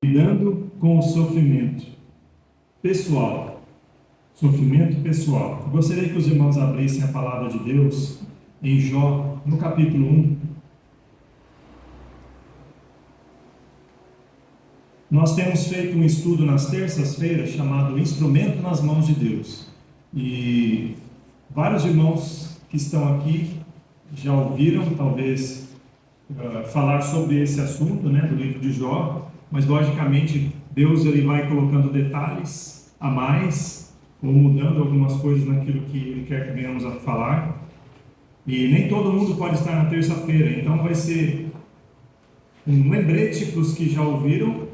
Lidando com o sofrimento pessoal. Sofrimento pessoal. Eu gostaria que os irmãos abrissem a palavra de Deus em Jó, no capítulo 1. Nós temos feito um estudo nas terças-feiras chamado Instrumento nas Mãos de Deus. E vários irmãos que estão aqui já ouviram, talvez, falar sobre esse assunto, do livro de Jó, mas logicamente Deus ele vai colocando detalhes a mais, ou mudando algumas coisas naquilo que Ele quer que venhamos a falar. E nem todo mundo pode estar na terça-feira, então vai ser um lembrete para os que já ouviram,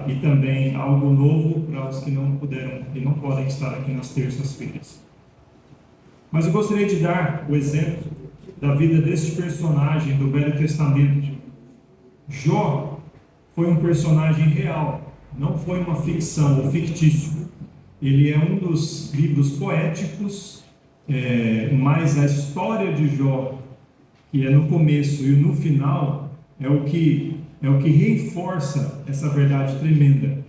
e também algo novo para os que não puderam e não podem estar aqui nas terças-feiras. Mas eu gostaria de dar o exemplo da vida deste personagem do Velho Testamento. Jó foi um personagem real, não foi uma ficção ou fictício. Ele é um dos livros poéticos, mas a história de Jó, que é no começo e no final, é o que reforça essa verdade tremenda.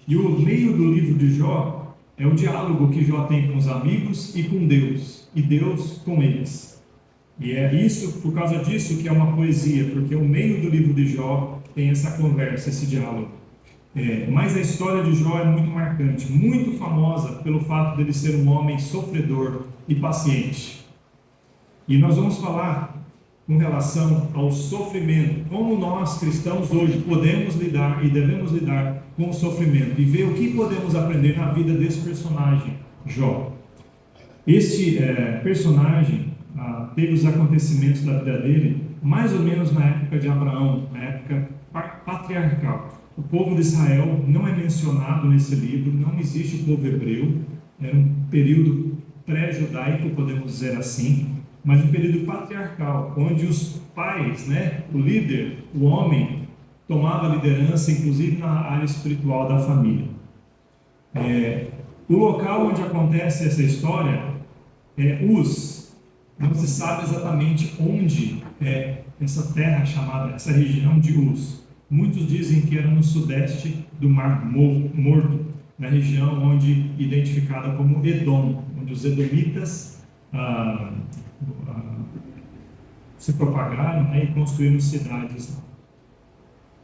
E o meio do livro de Jó é o diálogo que Jó tem com os amigos e com Deus, e Deus com eles. E é isso, por causa disso, que é uma poesia, porque o meio do livro de Jó tem essa conversa, esse diálogo. Mas a história de Jó é muito marcante, muito famosa pelo fato dele ser um homem sofredor e paciente. E nós vamos falar com relação ao sofrimento, como nós cristãos hoje podemos lidar e devemos lidar com o sofrimento e ver o que podemos aprender na vida desse personagem, Jó. Este personagem teve os acontecimentos da vida dele mais ou menos na época de Abraão, na época patriarcal. O povo de Israel não é mencionado nesse livro, não existe o povo hebreu, era um período pré-judaico, podemos dizer assim, mas um período patriarcal, onde os pais, o líder, o homem, tomava a liderança, inclusive na área espiritual da família. O local onde acontece essa história é Uz. Não se sabe exatamente onde é essa terra chamada, essa região de Uz. Muitos dizem que era no sudeste do Mar Morto, na região onde identificada como Edom, onde os edomitas se propagaram e construíram cidades.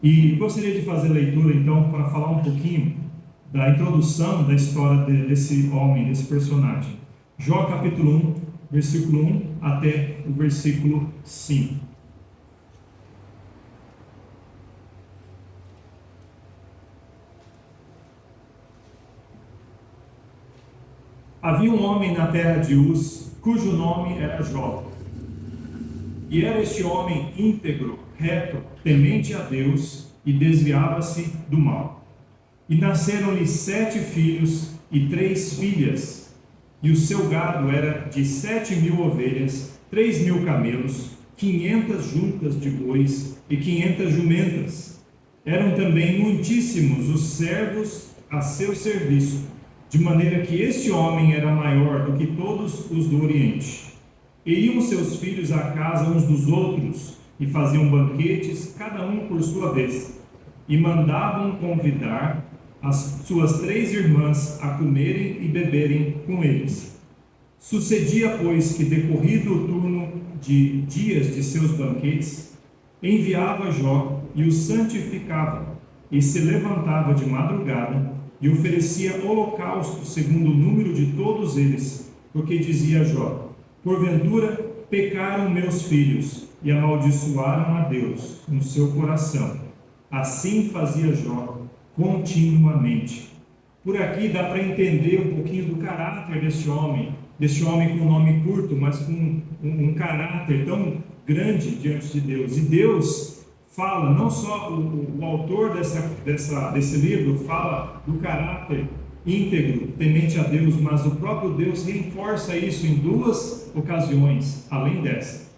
E gostaria de fazer leitura então para falar um pouquinho da introdução da história desse homem, desse personagem. Jó capítulo 1, versículo 1 até o versículo 5. Havia um homem na terra de Uz, cujo nome era Jó. E era este homem íntegro, reto, temente a Deus, e desviava-se do mal. E nasceram-lhe 7 filhos e 3 filhas, e o seu gado era de 7.000 ovelhas, 3.000 camelos, 500 juntas de bois e 500 jumentas. Eram também muitíssimos os servos a seu serviço, de maneira que este homem era maior do que todos os do Oriente. E iam seus filhos à casa uns dos outros, e faziam banquetes, cada um por sua vez, e mandavam convidar as suas 3 irmãs a comerem e beberem com eles. Sucedia, pois, que decorrido o turno de dias de seus banquetes, enviava Jó e os santificava, e se levantava de madrugada, e oferecia holocausto segundo o número de todos eles, porque dizia Jó: porventura pecaram meus filhos e amaldiçoaram a Deus no seu coração. Assim fazia Jó continuamente. Por aqui dá para entender um pouquinho do caráter deste homem com um nome curto, mas com um caráter tão grande diante de Deus. E Deus fala, não só o autor desse livro fala do caráter íntegro, temente a Deus, mas o próprio Deus reforça isso em 2 ocasiões, além dessa.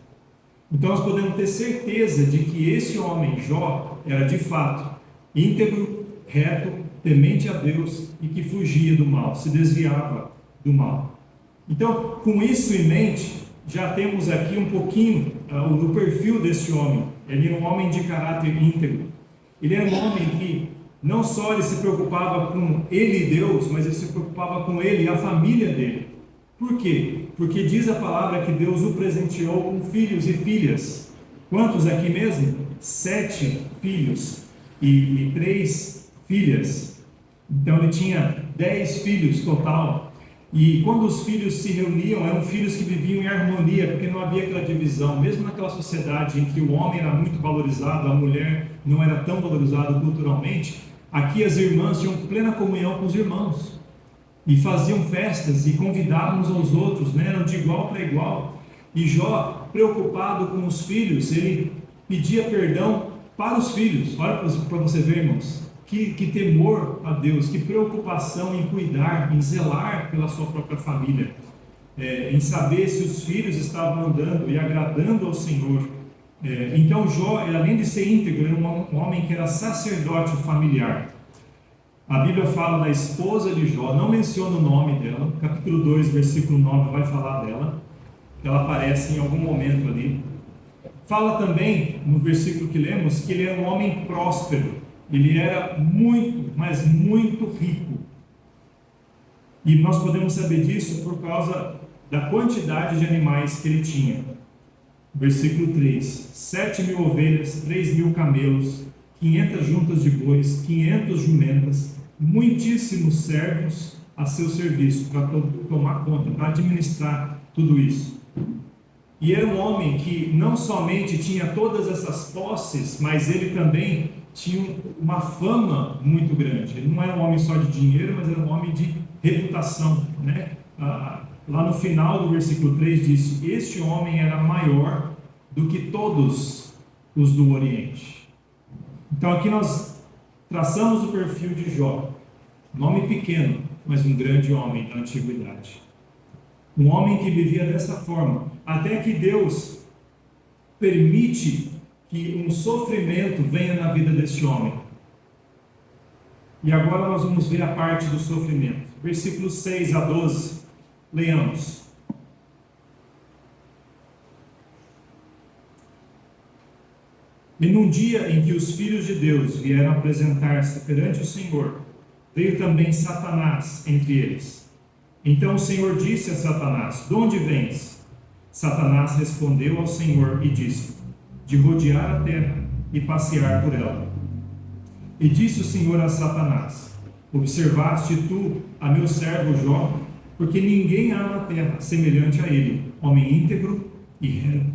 Então nós podemos ter certeza de que esse homem, Jó, era de fato íntegro, reto, temente a Deus e que fugia do mal, se desviava do mal. Então, com isso em mente, já temos aqui um pouquinho do perfil desse homem. Ele é um homem de caráter íntegro. Ele era um homem que não só ele se preocupava com ele e Deus, mas ele se preocupava com ele e a família dele. Por quê? Porque diz a palavra que Deus o presenteou com filhos e filhas. Quantos aqui mesmo? 7 filhos e 3 filhas. Então ele tinha 10 filhos total. E quando os filhos se reuniam, eram filhos que viviam em harmonia, porque não havia aquela divisão. Mesmo naquela sociedade em que o homem era muito valorizado, a mulher não era tão valorizada culturalmente, aqui as irmãs tinham plena comunhão com os irmãos. E faziam festas e convidavam uns aos outros, né? Eram de igual para igual. E Jó, preocupado com os filhos, ele pedia perdão para os filhos. Olha para você ver, irmãos, que temor a Deus, que preocupação em cuidar, em zelar pela sua própria família, em saber se os filhos estavam andando e agradando ao Senhor. Então Jó, além de ser íntegro, era um homem que era sacerdote familiar. A Bíblia fala da esposa de Jó, não menciona o nome dela, capítulo 2, versículo 9 vai falar dela, ela aparece em algum momento ali. Fala também, no versículo que lemos, que ele era um homem próspero, ele era muito, mas muito rico. E nós podemos saber disso por causa da quantidade de animais que ele tinha. Versículo 3, 7.000 ovelhas, 3.000 camelos, 500 juntas de bois, 500 jumentas, muitíssimos servos a seu serviço, para tomar conta, para administrar tudo isso. E era um homem que não somente tinha todas essas posses, mas ele também tinha uma fama muito grande. Ele não era um homem só de dinheiro, mas era um homem de reputação, né? Lá no final do versículo 3 diz: este homem era maior do que todos os do Oriente. Então aqui nós traçamos o perfil de Jó, um homem pequeno, mas um grande homem da antiguidade. Um homem que vivia dessa forma, até que Deus permite que um sofrimento venha na vida deste homem. E agora nós vamos ver a parte do sofrimento. Versículos 6 a 12, leamos. E num dia em que os filhos de Deus vieram apresentar-se perante o Senhor, veio também Satanás entre eles. Então o Senhor disse a Satanás: de onde vens? Satanás respondeu ao Senhor e disse: de rodear a terra e passear por ela. E disse o Senhor a Satanás: observaste tu a meu servo Jó? Porque ninguém há na terra semelhante a ele, homem íntegro e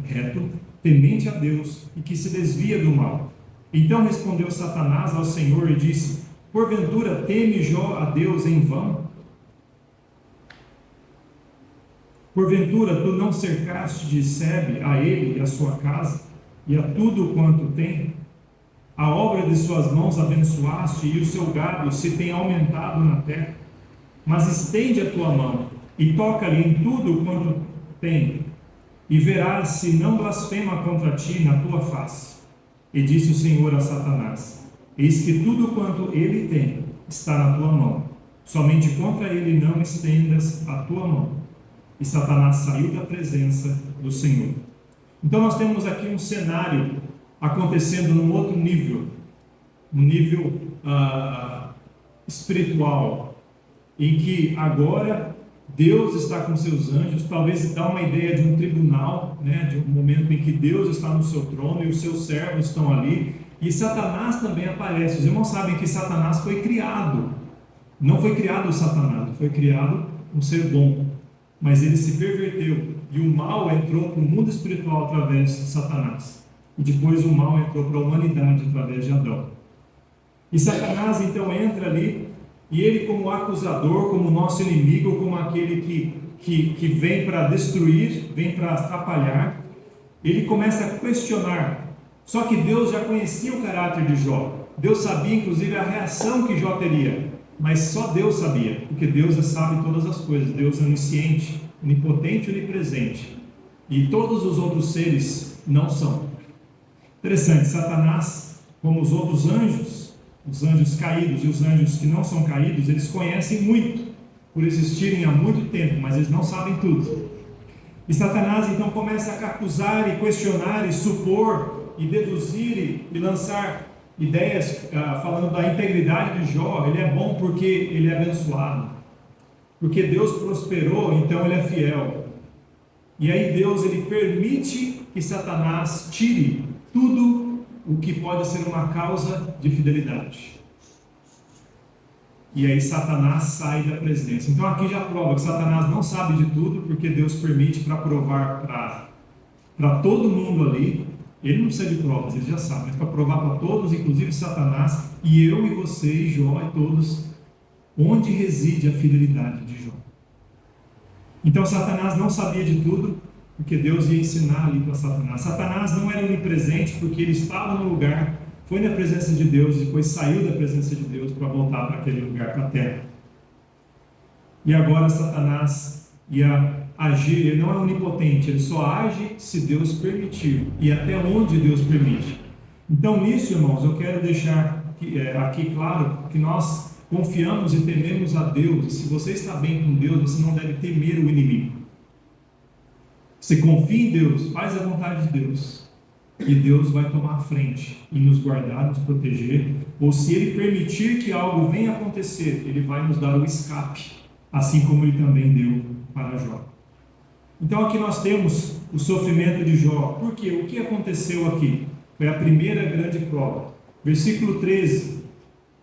reto, temente a Deus e que se desvia do mal. Então respondeu Satanás ao Senhor e disse: porventura teme Jó a Deus em vão? Porventura tu não cercaste de sebe a ele e a sua casa, e a tudo quanto tem? A obra de suas mãos abençoaste, e o seu gado se tem aumentado na terra. Mas estende a tua mão, e toca-lhe em tudo quanto tem, e verás se não blasfema contra ti na tua face. E disse o Senhor a Satanás: eis que tudo quanto ele tem está na tua mão, somente contra ele não estendas a tua mão. E Satanás saiu da presença do Senhor. Então nós temos aqui um cenário acontecendo num outro nível, um nível espiritual, em que agora Deus está com seus anjos. Talvez dá uma ideia de um tribunal, né, de um momento em que Deus está no seu trono e os seus servos estão ali, e Satanás também aparece. Os irmãos sabem que Satanás foi criado, não foi criado o Satanás, foi criado um ser bom, mas ele se perverteu, e o mal entrou para o mundo espiritual através de Satanás, e depois o mal entrou para a humanidade através de Adão. E Satanás então entra ali, e ele, como acusador, como nosso inimigo, como aquele que vem para destruir, vem para atrapalhar, ele começa a questionar. Só que Deus já conhecia o caráter de Jó, Deus sabia inclusive a reação que Jó teria, mas só Deus sabia, porque Deus sabe todas as coisas. Deus é onisciente, onipotente e onipresente, e todos os outros seres não são. Interessante, Satanás, como os outros anjos, os anjos caídos e os anjos que não são caídos, eles conhecem muito, por existirem há muito tempo, mas eles não sabem tudo. E Satanás então começa a acusar e questionar e supor e deduzir e lançar ideias falando da integridade de Jó. Ele é bom porque ele é abençoado, porque Deus prosperou, então ele é fiel. E aí Deus ele permite que Satanás tire tudo o que pode ser uma causa de fidelidade. E aí Satanás sai da presença. Então aqui já prova que Satanás não sabe de tudo, porque Deus permite para provar para todo mundo ali. Ele não precisa de provas, ele já sabe, mas para provar para todos, inclusive Satanás, e eu e você e Jó e todos, onde reside a fidelidade de Jó. Então Satanás não sabia de tudo, porque Deus ia ensinar ali para Satanás. Satanás não era onipresente, porque ele estava no lugar, foi na presença de Deus, e depois saiu da presença de Deus para voltar para aquele lugar, para a terra. E agora Satanás ia agir, ele não é onipotente, ele só age se Deus permitir, e até onde Deus permite. Então nisso, irmãos, eu quero deixar aqui claro que nós confiamos e tememos a Deus, e se você está bem com Deus, você não deve temer o inimigo. Você confia em Deus, faz a vontade de Deus, e Deus vai tomar a frente e nos guardar, nos proteger, ou se Ele permitir que algo venha acontecer, Ele vai nos dar o escape, assim como Ele também deu para Jó. Então aqui nós temos o sofrimento de Jó. Por quê? O que aconteceu aqui? Foi a primeira grande prova. Versículo 13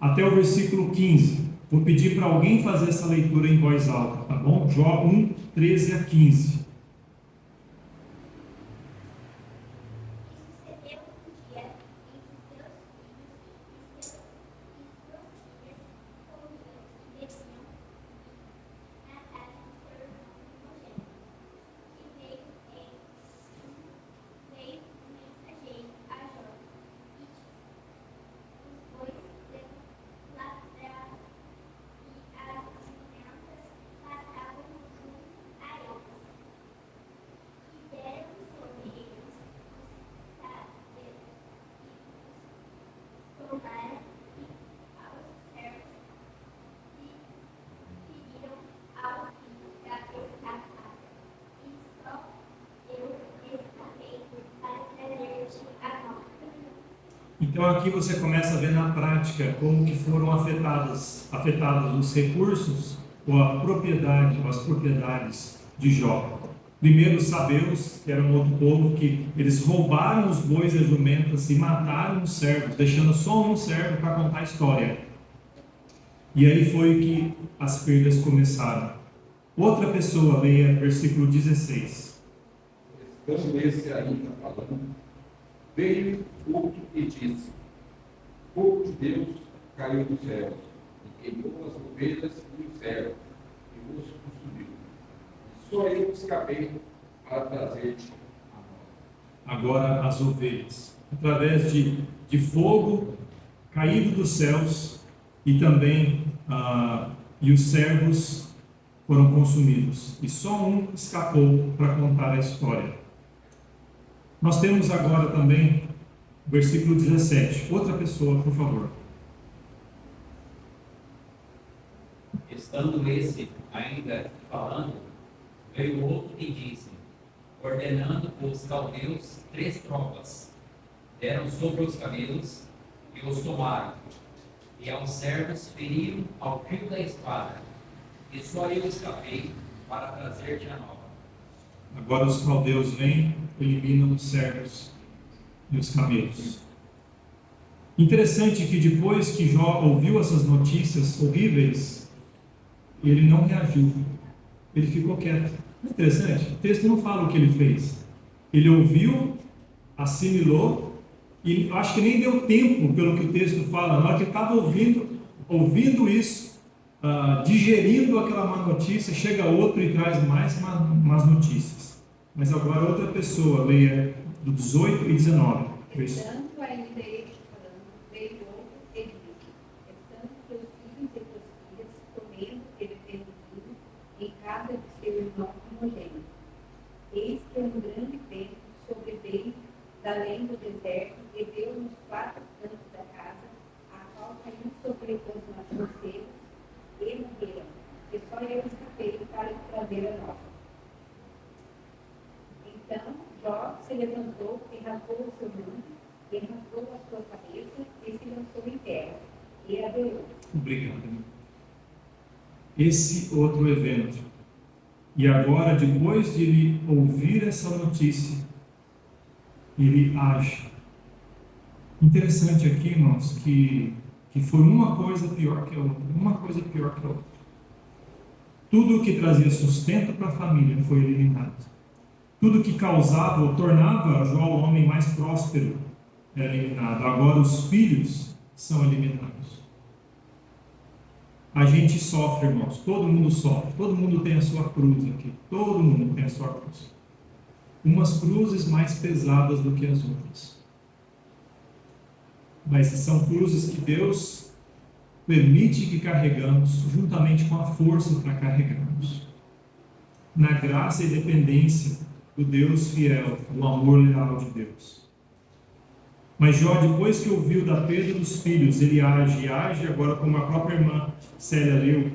até o versículo 15. Vou pedir para alguém fazer essa leitura em voz alta, tá bom? Jó 1, 13 a 15. Então aqui você começa a ver na prática como que foram afetados os recursos ou a propriedade, ou as propriedades de Jó. Primeiro os sabeus, que era um outro povo, que eles roubaram os bois e as jumentas e mataram os servos, deixando só um servo para contar a história. E aí foi que as perdas começaram. Outra pessoa, leia versículo 16. Estando esse ainda falando, veio outro e disse: fogo de Deus caiu dos céus, e queimou as ovelhas e os servos, e os consumiu. Só eu escapei para trazer-te a nós. Agora as ovelhas, através de fogo caído dos céus, e também e os servos foram consumidos, e só um escapou para contar a história. Nós temos agora também o versículo 17. Outra pessoa, por favor. Estando esse ainda falando, veio outro e disse, ordenando os caldeus 3 tropas, deram sobre os camelos e os tomaram, e aos servos feriram ao fio da espada, e só eu escapei para trazer-te a nova. Agora os caldeus vêm, eliminam os servos e os camelos. Interessante que depois que Jó ouviu essas notícias horríveis, ele não reagiu, ele ficou quieto. Interessante, o texto não fala o que ele fez. Ele ouviu, assimilou, e eu acho que nem deu tempo, pelo que o texto fala, na hora que ele estava ouvindo isso, digerindo aquela má notícia, chega outro e traz mais más notícias. Mas agora outra pessoa, leia do 18 e 19. Estando ainda ele falando, veio outro e disse: estando teus filhos e tuas filhas comendo ele tendo vindo em casa de seu irmão primogênito. Eis que um grande vento sobreveio da além do deserto e deu nos 4 cantos da casa, a qual caiu sobre os mancebos e morreram, e só eu escapei para trazer a nova. Então Jó se levantou e rasgou o seu manto, e rasgou a sua cabeça e se lançou em terra, e adorou. Obrigado. Esse outro evento. E agora, depois de ele ouvir essa notícia, ele age. Interessante aqui, irmãos, que foi uma coisa pior que a outra. Uma coisa pior que a outra. Tudo que trazia sustento para a família foi eliminado. Tudo que causava ou tornava Jó o homem mais próspero era eliminado. Agora os filhos são eliminados. A gente sofre, irmãos. Todo mundo sofre. Todo mundo tem a sua cruz aqui. Todo mundo tem a sua cruz. Umas cruzes mais pesadas do que as outras. Mas são cruzes que Deus permite que carregamos, juntamente com a força para carregarmos. Na graça e dependência do Deus fiel, o amor leal de Deus. Mas Jó, depois que ouviu da perda dos filhos, ele age agora como a própria irmã Célia leu.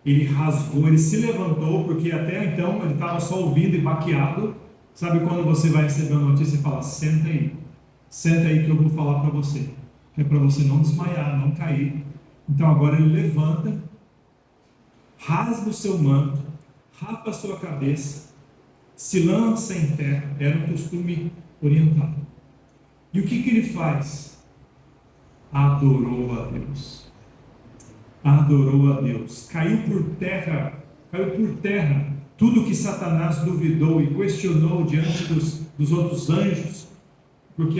Ele rasgou, ele se levantou, porque até então ele estava só ouvindo e baqueado. Sabe quando você vai receber uma notícia e fala, senta aí que eu vou falar para você. Que é para você não desmaiar, não cair. Então agora ele levanta, rasga o seu manto, rapa a sua cabeça, se lança em terra. Era um costume oriental. E o que ele faz? Adorou a Deus. Adorou a Deus. Caiu por terra tudo que Satanás duvidou e questionou diante dos outros anjos, porque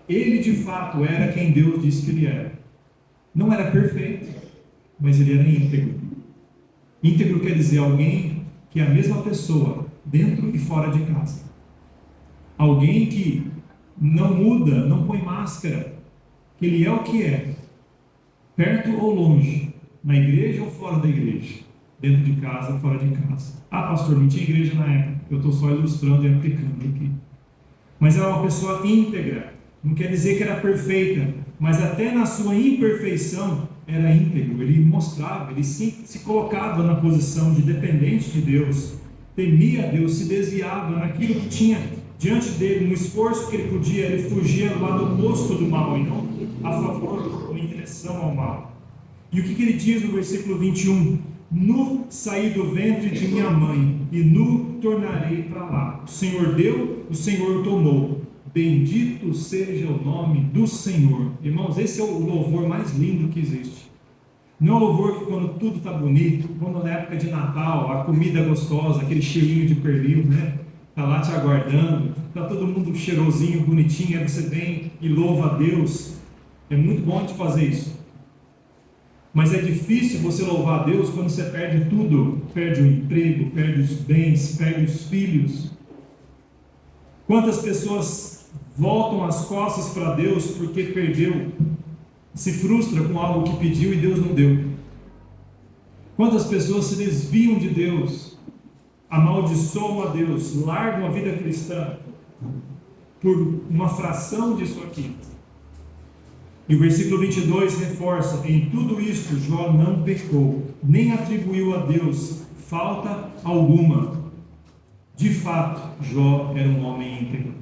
ele de fato era quem Deus disse que ele era. Não era perfeito, mas ele era íntegro. Íntegro quer dizer alguém que é a mesma pessoa, dentro e fora de casa. Alguém que não muda, não põe máscara, que ele é o que é, perto ou longe, na igreja ou fora da igreja, dentro de casa ou fora de casa. Ah, pastor, não tinha igreja na época, eu estou só ilustrando e aplicando aqui. Mas era uma pessoa íntegra, não quer dizer que era perfeita, mas até na sua imperfeição era íntegro. Ele mostrava, ele se colocava na posição de dependente de Deus, temia Deus, se desviava naquilo que tinha diante dele, no esforço que ele podia, ele fugia do lado oposto do mal e não a favor ou em direção ao mal. E o que ele diz no versículo 21? Nu saí do ventre de minha mãe e nu tornarei para lá. O Senhor deu, o Senhor tomou. Bendito seja o nome do Senhor. Irmãos, esse é o louvor mais lindo que existe. Não é um louvor que quando tudo está bonito, quando na época de Natal, a comida é gostosa, aquele cheirinho de pernil, né? Está lá te aguardando, está todo mundo cheirosinho, bonitinho, aí você vem e louva a Deus. É muito bom de fazer isso. Mas é difícil você louvar a Deus quando você perde tudo. Perde o emprego, perde os bens, perde os filhos. Quantas pessoas voltam as costas para Deus porque perdeu, se frustra com algo que pediu e Deus não deu? Quantas pessoas se desviam de Deus, amaldiçoam a Deus, largam a vida cristã por uma fração disso aqui? E o versículo 22 reforça: em tudo isto Jó não pecou, nem atribuiu a Deus falta alguma. De fato, Jó era um homem íntegro,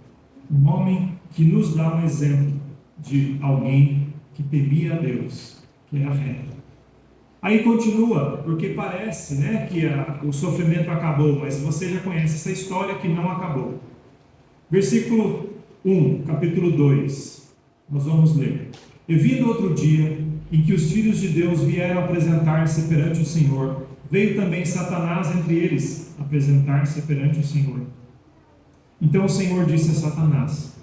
um homem que nos dá um exemplo de alguém que temia a Deus, que era reto. Aí continua, porque parece, né, que o sofrimento acabou, mas você já conhece essa história que não acabou. Versículo 1, capítulo 2, nós vamos ler. E vindo outro dia, em que os filhos de Deus vieram apresentar-se perante o Senhor, veio também Satanás entre eles apresentar-se perante o Senhor. Então o Senhor disse a Satanás: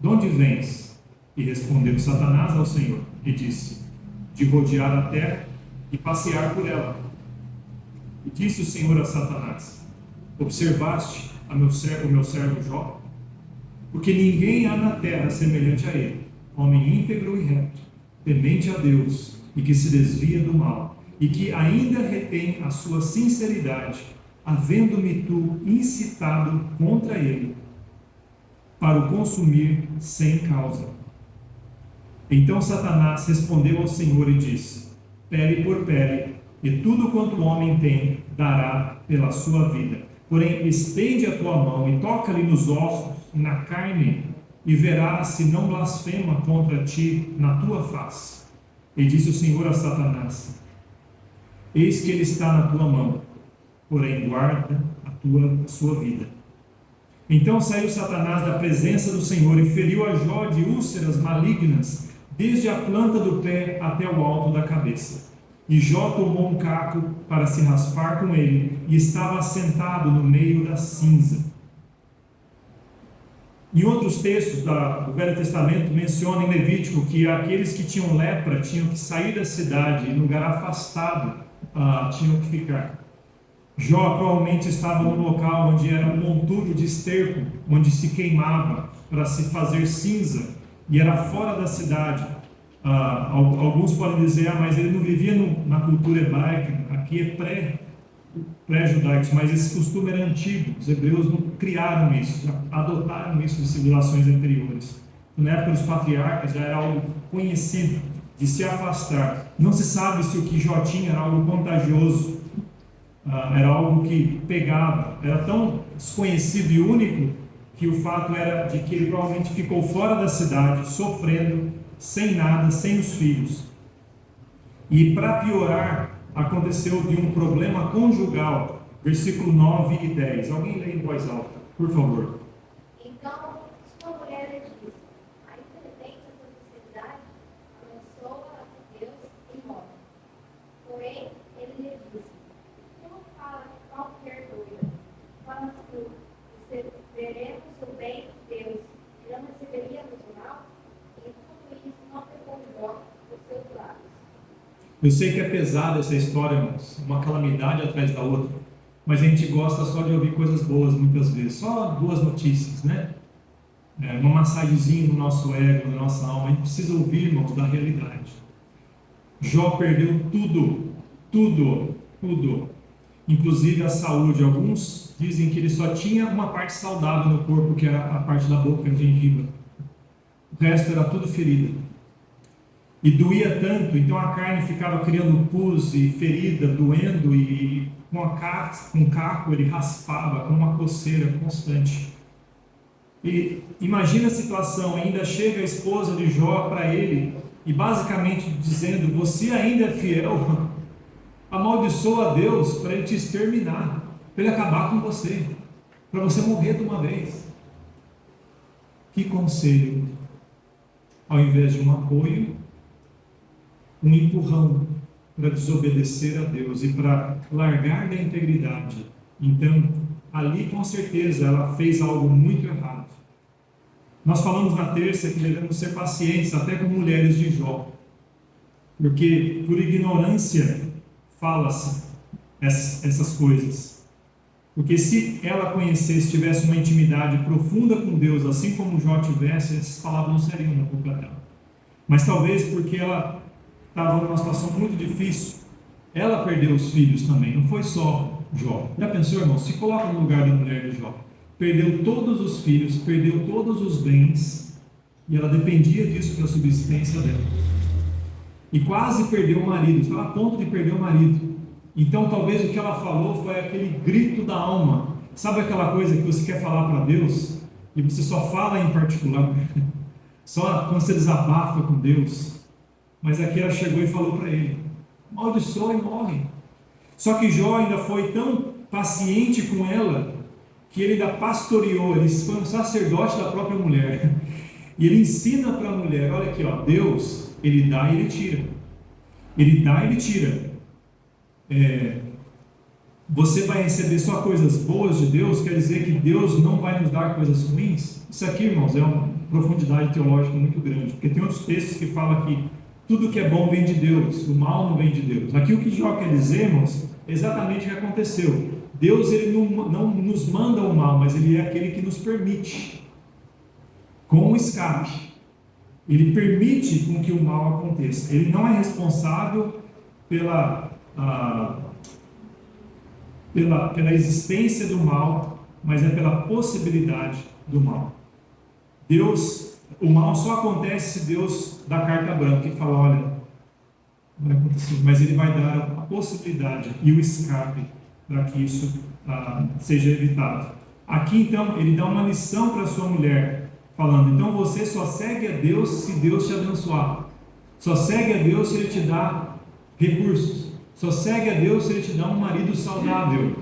de onde vens? E respondeu Satanás ao Senhor e disse: de rodear a terra e passear por ela. E disse o Senhor a Satanás: observaste o meu servo Jó? Porque ninguém há na terra semelhante a ele, homem íntegro e reto, temente a Deus e que se desvia do mal, e que ainda retém a sua sinceridade, havendo-me tu incitado contra ele, para o consumir sem causa. Então Satanás respondeu ao Senhor e disse: pele por pele, e tudo quanto o homem tem, dará pela sua vida. Porém, estende a tua mão e toca-lhe nos ossos, na carne, e verás se não blasfema contra ti na tua face. E disse o Senhor a Satanás: eis que ele está na tua mão, porém guarda a sua vida. Então saiu Satanás da presença do Senhor e feriu a Jó de úlceras malignas, desde a planta do pé até o alto da cabeça. E Jó tomou um caco para se raspar com ele, e estava assentado no meio da cinza. Em outros textos do Velho Testamento, menciona em Levítico que aqueles que tinham lepra tinham que sair da cidade, e em lugar afastado tinham que ficar. Jó provavelmente estava no local onde era um monturo de esterco, onde se queimava para se fazer cinza, e era fora da cidade. Alguns podem dizer, mas ele não vivia na cultura hebraica, aqui é pré-judaicos, mas esse costume era antigo. Os hebreus não criaram isso, já adotaram isso de civilizações anteriores. Na época dos patriarcas já era algo conhecido de se afastar. Não se sabe se o que Jó tinha era algo contagioso, era algo que pegava, era tão desconhecido e único que o fato era de que ele provavelmente ficou fora da cidade, sofrendo, sem nada, sem os filhos. E para piorar, aconteceu de um problema conjugal, versículo 9 e 10. Alguém lê em voz alta, por favor. Então, sua mulher lhe disse: a inteligência da sociedade abençoa a Deus e morre. Porém, ele lhe disse: não fala de qualquer coisa, fala tudo, se veremos o bem de Deus e não receberíamos o mal, e tudo isso não pegou Jó dos seus lábios. Eu sei que é pesada essa história, irmãos, uma calamidade atrás da outra, mas a gente gosta só de ouvir coisas boas muitas vezes, só boas notícias, né? Uma massagenzinha no nosso ego, na nossa alma. A gente precisa ouvir, irmãos, da realidade. Jó perdeu tudo, inclusive a saúde. Alguns dizem que ele só tinha uma parte saudável no corpo, que era a parte da boca, a gengiva. O resto era tudo ferida. E doía tanto, então a carne ficava criando pus e ferida, doendo, e com caco ele raspava, com uma coceira constante. E imagina a situação, ainda chega a esposa de Jó para ele, e basicamente dizendo: você ainda é fiel, amaldiçoa a Deus para ele te exterminar, para ele acabar com você, para você morrer de uma vez. Que conselho! Ao invés de um apoio, um empurrão para desobedecer a Deus e para largar da integridade. Então, ali com certeza ela fez algo muito errado. Nós falamos na terça que devemos ser pacientes até com mulheres de Jó, porque por ignorância fala-se essas coisas. Porque se ela conhecesse, tivesse uma intimidade profunda com Deus, assim como Jó tivesse, essas palavras não seriam na boca dela. Mas talvez porque ela estava numa situação muito difícil, ela perdeu os filhos também, não foi só Jó. Já pensou, irmão? Se coloca no lugar da mulher de Jó. Perdeu todos os filhos, perdeu todos os bens, e ela dependia disso para a subsistência dela. E quase perdeu o marido, estava a ponto de perder o marido. Então talvez o que ela falou foi aquele grito da alma. Sabe aquela coisa que você quer falar para Deus, e você só fala em particular, só quando você desabafa com Deus? Mas aqui ela chegou e falou para ele: amaldiçoa e morre. Só que Jó ainda foi tão paciente com ela, que ele ainda pastoreou, ele foi um sacerdote da própria mulher. E ele ensina para a mulher: olha aqui, ó, Deus, ele dá e ele tira. Ele dá e ele tira. Você vai receber só coisas boas de Deus, quer dizer que Deus não vai nos dar coisas ruins? Isso aqui, irmãos, é uma profundidade teológica muito grande, porque tem outros textos que falam que tudo que é bom vem de Deus, o mal não vem de Deus. Aqui o que Jó quer dizer, irmãos, é exatamente o que aconteceu. Deus, ele não nos manda o mal, mas ele é aquele que nos permite, com o escape. Ele permite com que o mal aconteça. Ele não é responsável pela existência do mal, mas é pela possibilidade do mal. O mal só acontece se Deus dá carta branca e fala: olha, vai acontecer, mas ele vai dar a possibilidade e o escape para que isso seja evitado. Aqui então ele dá uma lição para sua mulher, falando, então você só segue a Deus se Deus te abençoar. Só segue a Deus se Ele te dá recursos. Só segue a Deus se Ele te dá um marido saudável.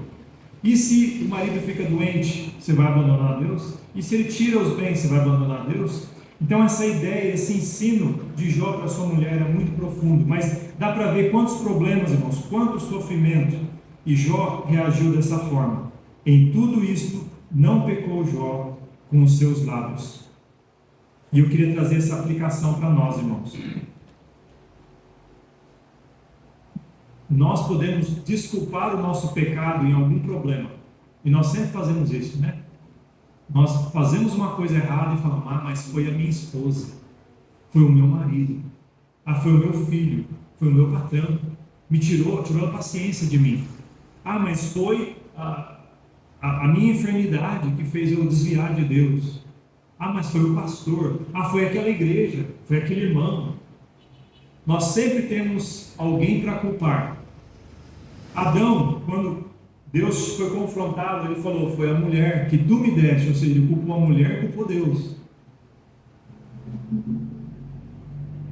E se o marido fica doente, você vai abandonar a Deus? E se ele tira os bens, você vai abandonar a Deus? Então essa ideia, esse ensino de Jó para sua mulher é muito profundo, mas dá para ver quantos problemas, irmãos, quanto sofrimento, e Jó reagiu dessa forma. Em tudo isto, não pecou Jó com os seus lábios. E eu queria trazer essa aplicação para nós, irmãos. Nós podemos desculpar o nosso pecado em algum problema, e nós sempre fazemos isso, né? Nós fazemos uma coisa errada e falamos, mas foi a minha esposa, foi o meu marido, foi o meu filho, foi o meu patrão, me tirou a paciência de mim. Mas foi a minha enfermidade que fez eu desviar de Deus. Mas foi o pastor, foi aquela igreja, foi aquele irmão. Nós sempre temos alguém para culpar. Adão, quando Deus foi confrontado, ele falou, foi a mulher que tu me deste, ou seja, ele culpou a mulher e culpou Deus.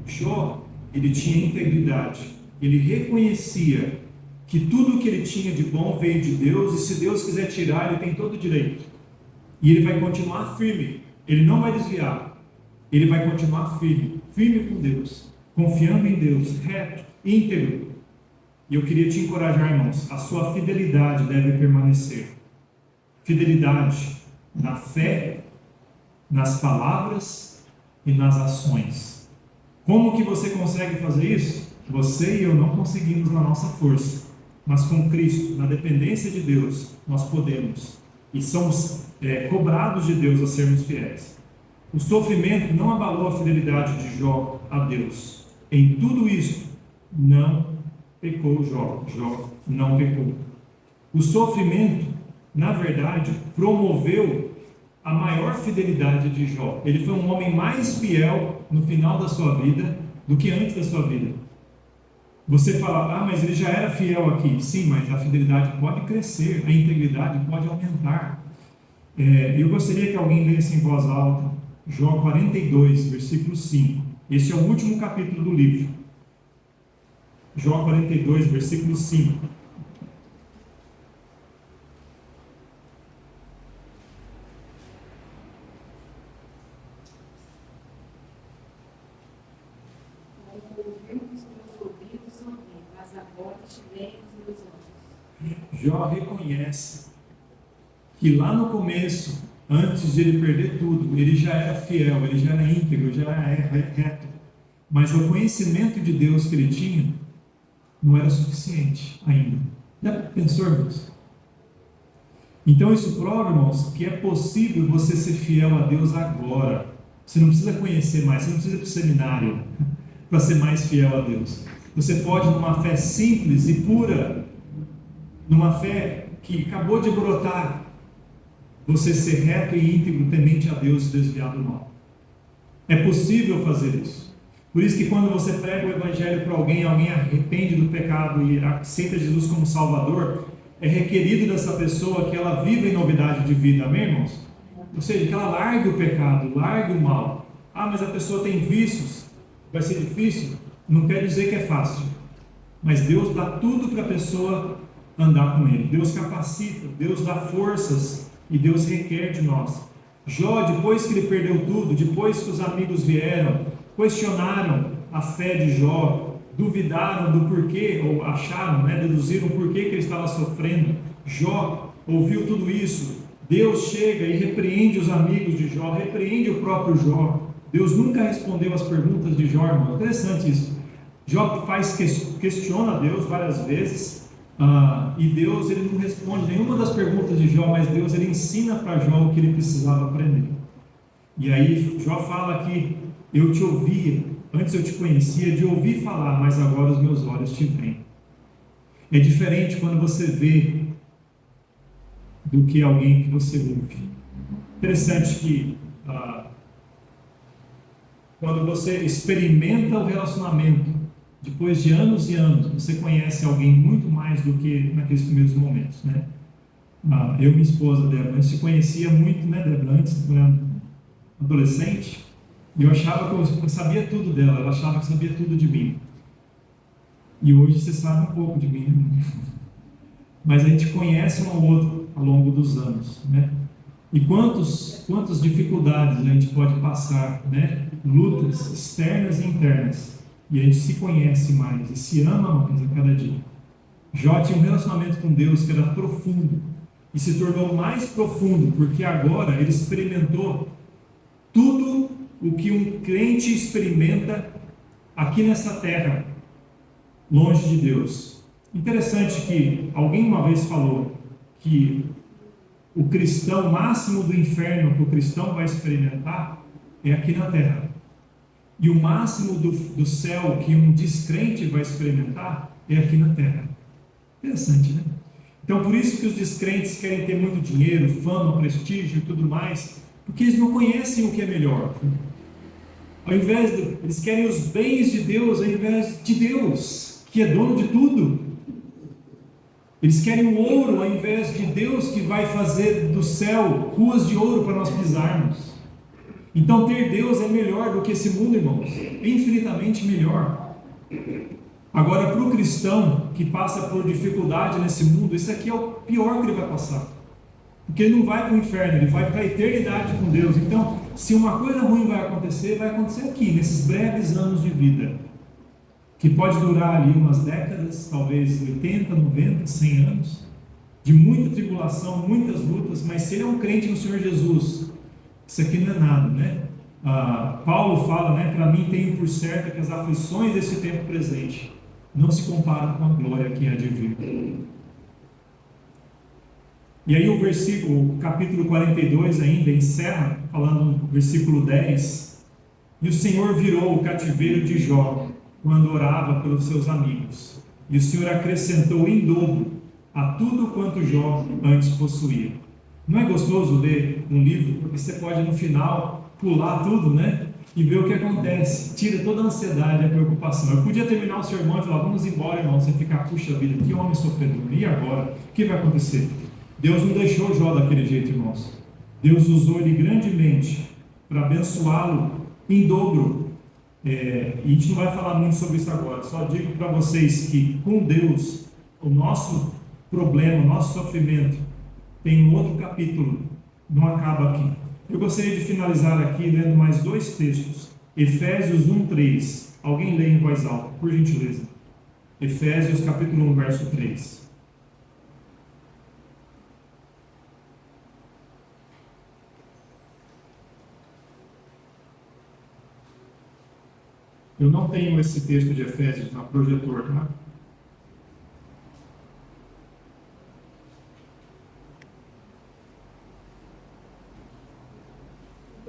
Jó, ele tinha integridade, ele reconhecia que tudo que ele tinha de bom veio de Deus, e se Deus quiser tirar, ele tem todo o direito. E ele vai continuar firme, ele não vai desviar, ele vai continuar firme com Deus, confiando em Deus, reto, íntegro. E eu queria te encorajar, irmãos, a sua fidelidade deve permanecer. Fidelidade na fé, nas palavras e nas ações. Como que você consegue fazer isso? Você e eu não conseguimos na nossa força, mas com Cristo, na dependência de Deus, nós podemos. E somos cobrados de Deus a sermos fiéis. O sofrimento não abalou a fidelidade de Jó a Deus. Em tudo isso, não pecou Jó. Jó não pecou. O sofrimento, na verdade, promoveu a maior fidelidade de Jó. Ele foi um homem mais fiel no final da sua vida do que antes da sua vida. Você fala, mas ele já era fiel aqui. Sim, mas a fidelidade pode crescer, a integridade pode aumentar. Eu gostaria que alguém lesse em voz alta Jó 42, versículo 5. Esse é o último capítulo do livro. Jó 42, versículo 5. Jó reconhece que lá no começo, antes de ele perder tudo, ele já era fiel, ele já era íntegro, já era reto. Mas o conhecimento de Deus que ele tinha não era suficiente ainda. Já pensou, irmãos? Então isso prova, irmãos, que é possível você ser fiel a Deus agora. Você não precisa conhecer mais, você não precisa ir para o seminário para ser mais fiel a Deus. Você pode, numa fé simples e pura, numa fé que acabou de brotar, você ser reto e íntegro, temente a Deus e desviar do mal. É possível fazer isso. Por isso que quando você prega o Evangelho para alguém arrepende do pecado e aceita Jesus como Salvador, é requerido dessa pessoa que ela viva em novidade de vida, amém, irmãos? Ou seja, que ela largue o pecado, largue o mal. Mas a pessoa tem vícios, vai ser difícil? Não quer dizer que é fácil. Mas Deus dá tudo para a pessoa andar com Ele. Deus capacita, Deus dá forças e Deus requer de nós. Jó, depois que ele perdeu tudo, depois que os amigos vieram, questionaram a fé de Jó, duvidaram do porquê, ou acharam, deduziram o porquê que ele estava sofrendo. Jó ouviu tudo isso. Deus chega e repreende os amigos de Jó, repreende o próprio Jó. Deus nunca respondeu as perguntas de Jó, irmão. Interessante isso. Jó questiona Deus várias vezes, e Deus ele não responde nenhuma das perguntas de Jó, mas Deus ele ensina para Jó o que ele precisava aprender. E aí Jó fala que eu te ouvia, antes eu te conhecia de ouvir falar, mas agora os meus olhos te veem. É diferente quando você vê do que alguém que você ouve. Interessante que quando você experimenta o relacionamento, depois de anos e anos, você conhece alguém muito mais do que naqueles primeiros momentos, né? Eu e minha esposa, Débora, a gente se conhecia muito, né, Débora? Antes, adolescente, e eu achava que eu sabia tudo dela, ela achava que sabia tudo de mim. E hoje você sabe um pouco de mim, né? Mas a gente conhece um ao outro ao longo dos anos, né? E quantas dificuldades a gente pode passar, né? Lutas externas e internas. E a gente se conhece mais e se ama mais a cada dia. Jó tinha um relacionamento com Deus que era profundo e se tornou mais profundo porque agora ele experimentou tudo o que um crente experimenta aqui nessa terra, longe de Deus. Interessante que alguém uma vez falou que o cristão, o máximo do inferno que o cristão vai experimentar é aqui na terra. E o máximo do céu que um descrente vai experimentar é aqui na terra. Interessante, né? Então, por isso que os descrentes querem ter muito dinheiro, fama, prestígio e tudo mais, porque eles não conhecem o que é melhor. Eles querem os bens de Deus ao invés de Deus, que é dono de tudo. Eles querem o ouro ao invés de Deus, que vai fazer do céu ruas de ouro para nós pisarmos. Então ter Deus é melhor do que esse mundo, irmãos, é infinitamente melhor. Agora, para o cristão que passa por dificuldade nesse mundo, isso aqui é o pior que ele vai passar, porque ele não vai para o inferno, ele vai para a eternidade com Deus. Então, se uma coisa ruim vai acontecer aqui, nesses breves anos de vida, que pode durar ali umas décadas, talvez 80, 90, 100 anos, de muita tribulação, muitas lutas, mas se ele é um crente no Senhor Jesus, isso aqui não é nada, né? Paulo fala, né? Para mim tenho por certo que as aflições desse tempo presente não se comparam com a glória que há de vir. E aí o capítulo 42 ainda encerra, falando no versículo 10, e o Senhor virou o cativeiro de Jó, quando orava pelos seus amigos, e o Senhor acrescentou em dobro a tudo quanto Jó antes possuía. Não é gostoso ler um livro, porque você pode no final pular tudo, né? E ver o que acontece, tira toda a ansiedade e a preocupação. Eu podia terminar o sermão e falar, vamos embora, irmão, você ficar, puxa vida, que homem sofredor, e agora? O que vai acontecer? Deus não deixou Jó daquele jeito, irmãos. Deus usou ele grandemente para abençoá-lo em dobro. E a gente não vai falar muito sobre isso agora, só digo para vocês que com Deus, o nosso problema, o nosso sofrimento, tem um outro capítulo, não acaba aqui. Eu gostaria de finalizar aqui lendo mais dois textos. Efésios 1:3. Alguém lê em voz alta, por gentileza. Efésios capítulo 1, verso 3. Eu não tenho esse texto de Efésios na projetor, tá?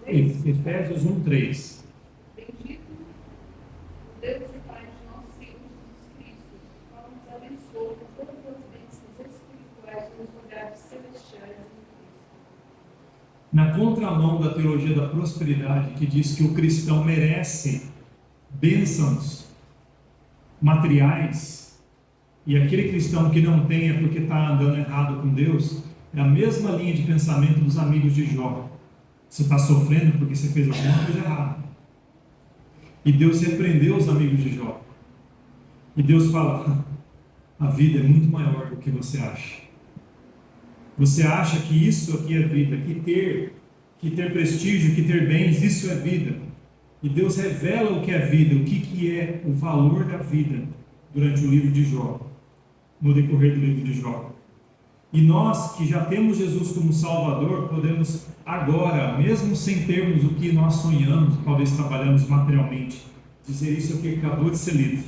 Efésios 1:3. Bendito Deus e Pai de nosso Senhor Jesus Cristo, que nos abençoou com todas as bênçãos espirituais nos lugares celestiais em Cristo. Na contramão da teologia da prosperidade, que diz que o cristão merece bênçãos materiais, e aquele cristão que não tem é porque está andando errado com Deus, é a mesma linha de pensamento dos amigos de Jó. Você está sofrendo porque você fez alguma coisa errada. E Deus repreendeu os amigos de Jó. E Deus fala, a vida é muito maior do que você acha. Você acha que isso aqui é vida, que ter prestígio, que ter bens, isso é vida. E Deus revela o que é vida, o que é o valor da vida durante o livro de Jó, no decorrer do livro de Jó. E nós que já temos Jesus como Salvador, podemos agora, mesmo sem termos o que nós sonhamos, talvez trabalhamos materialmente, dizer isso aqui que acabou de ser lido.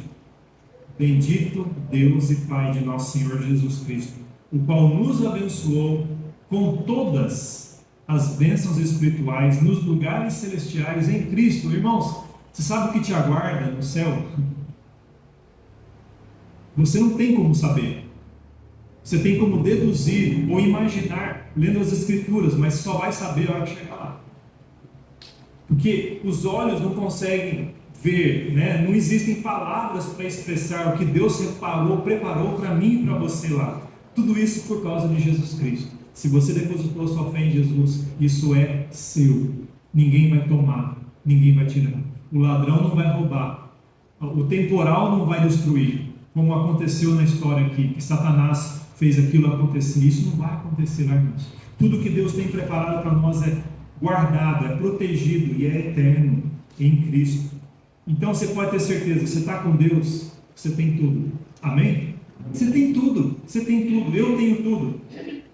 Bendito Deus e Pai de nosso Senhor Jesus Cristo, o qual nos abençoou com todas as bênçãos espirituais nos lugares celestiais em Cristo. Irmãos, você sabe o que te aguarda no céu? Você não tem como saber. Você tem como deduzir ou imaginar lendo as Escrituras, mas só vai saber a hora que chegar lá. Porque os olhos não conseguem ver, né? Não existem palavras para expressar o que Deus preparou para mim e para você lá. Tudo isso por causa de Jesus Cristo. Se você depositou sua fé em Jesus, isso é seu. ninguém vai tomar, ninguém vai tirar. O ladrão não vai roubar, o temporal não vai destruir, como aconteceu na história aqui, que Satanás fez aquilo acontecer. Isso não vai acontecer, irmãos. Tudo que Deus tem preparado para nós é guardado, é protegido e é eterno em Cristo. Então você pode ter certeza, você está com Deus, você tem tudo. Amém? Você tem tudo, você tem tudo, eu tenho tudo.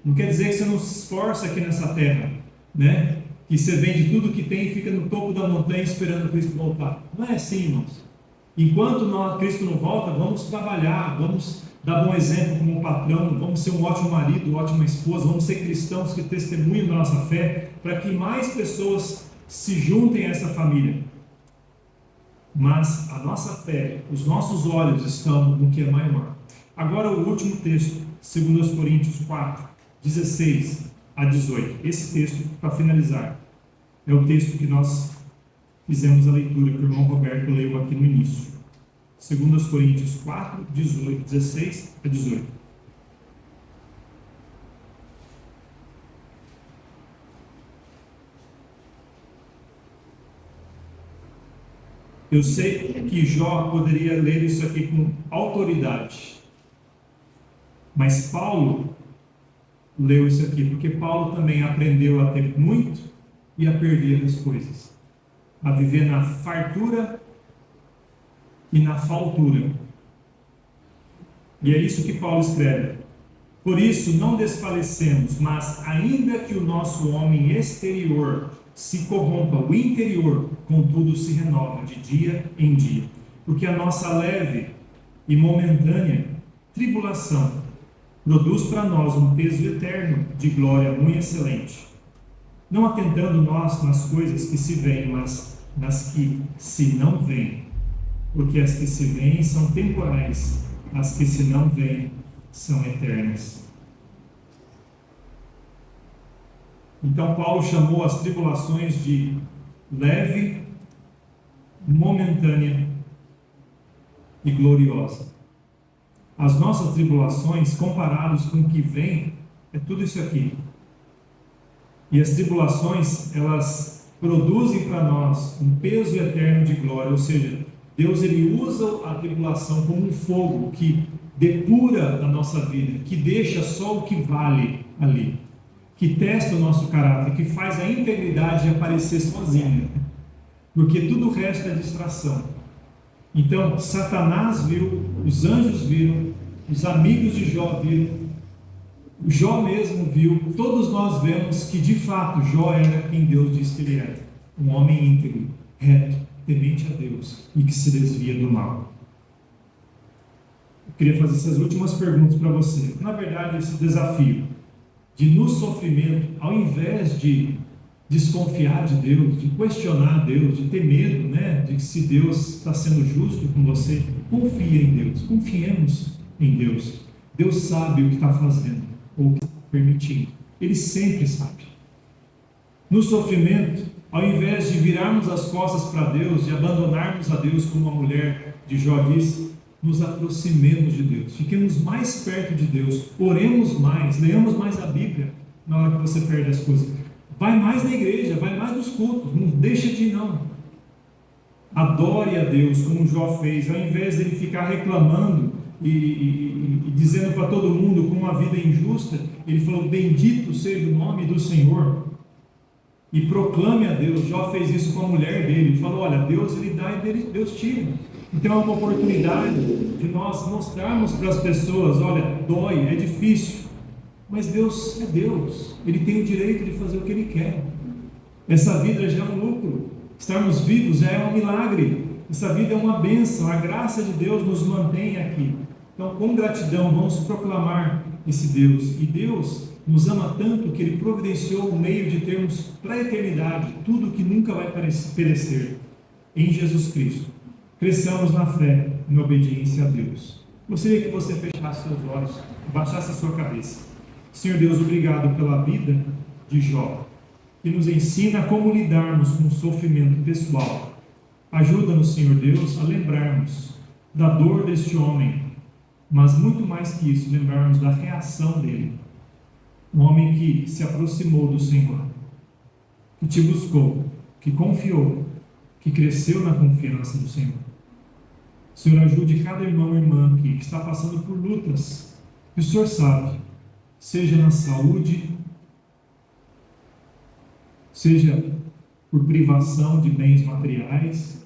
Não quer dizer que você não se esforça aqui nessa terra, né? Que você vende tudo que tem e fica no topo da montanha esperando Cristo voltar. Não é assim, irmãos. Enquanto Cristo não volta, vamos trabalhar, vamos dar bom exemplo como patrão, vamos ser um ótimo marido, ótima esposa, vamos ser cristãos que testemunham da nossa fé, para que mais pessoas se juntem a essa família. Mas a nossa fé, os nossos olhos estão no que é maior. Agora o último texto, 2 Coríntios 4, 16 a 18. Esse texto, para finalizar, é o texto que nós fizemos a leitura, que o irmão Roberto leu aqui no início. 2 Coríntios 4, 18, 16 a 18. Eu sei que Jó poderia ler isso aqui com autoridade, mas Paulo leu isso aqui, porque Paulo também aprendeu a ter muito e a perder as coisas, a viver na fartura e na faltura. E é isso que Paulo escreve. Por isso não desfalecemos, mas ainda que o nosso homem exterior se corrompa, o interior, contudo, se renova de dia em dia. Porque a nossa leve e momentânea tribulação produz para nós um peso eterno de glória muito excelente. Não atentando nós nas coisas que se veem, mas nas que se não veem. Porque as que se veem são temporais, as que se não veem são eternas. Então Paulo chamou as tribulações de leve, momentânea e gloriosa. As nossas tribulações, comparadas com o que vem, é tudo isso aqui. E as tribulações, elas produzem para nós um peso eterno de glória, ou seja, Deus ele usa a tribulação como um fogo que depura a nossa vida, que deixa só o que vale ali, que testa o nosso caráter, que faz a integridade aparecer sozinha, porque tudo o resto é distração. Então, Satanás viu, os anjos viram, os amigos de Jó viram, Jó mesmo viu, todos nós vemos que de fato Jó era quem Deus disse que ele era, um homem íntegro, reto, temente a Deus e que se desvia do mal. Eu queria fazer essas últimas perguntas para você. Na verdade, esse desafio de no sofrimento, ao invés de desconfiar de Deus, de questionar Deus, de ter medo, né, de que se Deus está sendo justo com você, confia em Deus, confiemos em Deus. Deus sabe o que está fazendo, ou o que está permitindo. Ele sempre sabe. No sofrimento, ao invés de virarmos as costas para Deus, de abandonarmos a Deus, como a mulher de Jó disse, nos aproximemos de Deus, fiquemos mais perto de Deus, oremos mais, leamos mais a Bíblia na hora que você perde as coisas. Vai mais na igreja, vai mais nos cultos, não deixa de ir não. Adore a Deus como Jó fez, ao invés de ele ficar reclamando e dizendo para todo mundo com uma vida injusta, ele falou: bendito seja o nome do Senhor, e proclame a Deus. Jó fez isso com a mulher dele, ele falou: olha, Deus ele dá e Deus tira. Então é uma oportunidade de nós mostrarmos para as pessoas: olha, dói, é difícil, mas Deus é Deus, Ele tem o direito de fazer o que Ele quer. Essa vida já é um lucro, estarmos vivos já é um milagre, essa vida é uma bênção, a graça de Deus nos mantém aqui. Então, com gratidão, vamos proclamar esse Deus, e Deus nos ama tanto que Ele providenciou o meio de termos para a eternidade tudo que nunca vai perecer em Jesus Cristo. Cresçamos na fé, em obediência a Deus. Gostaria que você fechasse seus olhos, baixasse a sua cabeça. Senhor Deus, obrigado pela vida de Jó, que nos ensina como lidarmos com o sofrimento pessoal. Ajuda-nos, Senhor Deus, a lembrarmos da dor deste homem, mas muito mais que isso, lembrarmos da reação dele. Um homem que se aproximou do Senhor, que te buscou, que confiou, que cresceu na confiança do Senhor. Senhor, ajude cada irmão e irmã aqui que está passando por lutas, que o Senhor sabe, seja na saúde, seja por privação de bens materiais,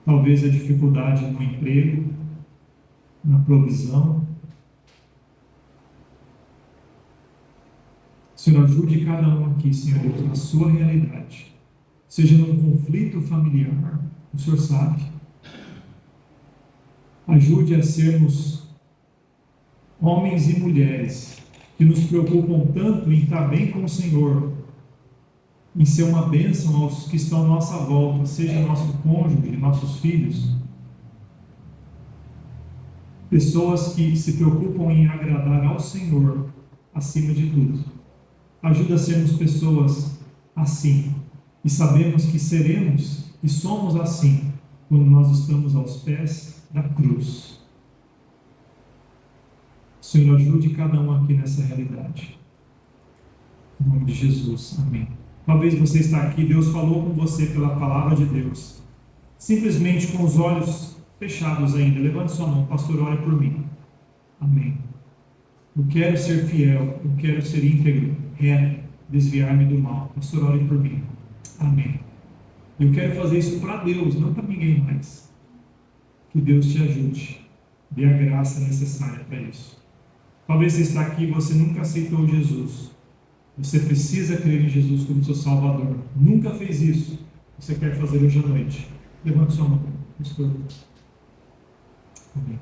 talvez a dificuldade no emprego, na provisão. Senhor, ajude cada um aqui, Senhor Deus, na sua realidade. Seja num conflito familiar, o Senhor sabe. Ajude a sermos homens e mulheres que nos preocupam tanto em estar bem com o Senhor, em ser uma bênção aos que estão à nossa volta, seja nosso cônjuge, nossos filhos. Pessoas que se preocupam em agradar ao Senhor acima de tudo. Ajuda a sermos pessoas assim. E sabemos que seremos e somos assim quando nós estamos aos pés da cruz. Senhor, ajude cada um aqui nessa realidade. Em nome de Jesus. Amém. Talvez você está aqui, Deus falou com você pela palavra de Deus. Simplesmente com os olhos fechados ainda. Levante sua mão, pastor, ore por mim. Amém. Eu quero ser fiel, eu quero ser íntegro, reto, desviar-me do mal. Pastor, ore por mim. Amém. Eu quero fazer isso para Deus, não para ninguém mais. Que Deus te ajude. Dê a graça necessária para isso. Talvez você está aqui e você nunca aceitou Jesus. Você precisa crer em Jesus como seu Salvador. Nunca fez isso. Você quer fazer hoje à noite. Levante sua mão. Pastor. Amém.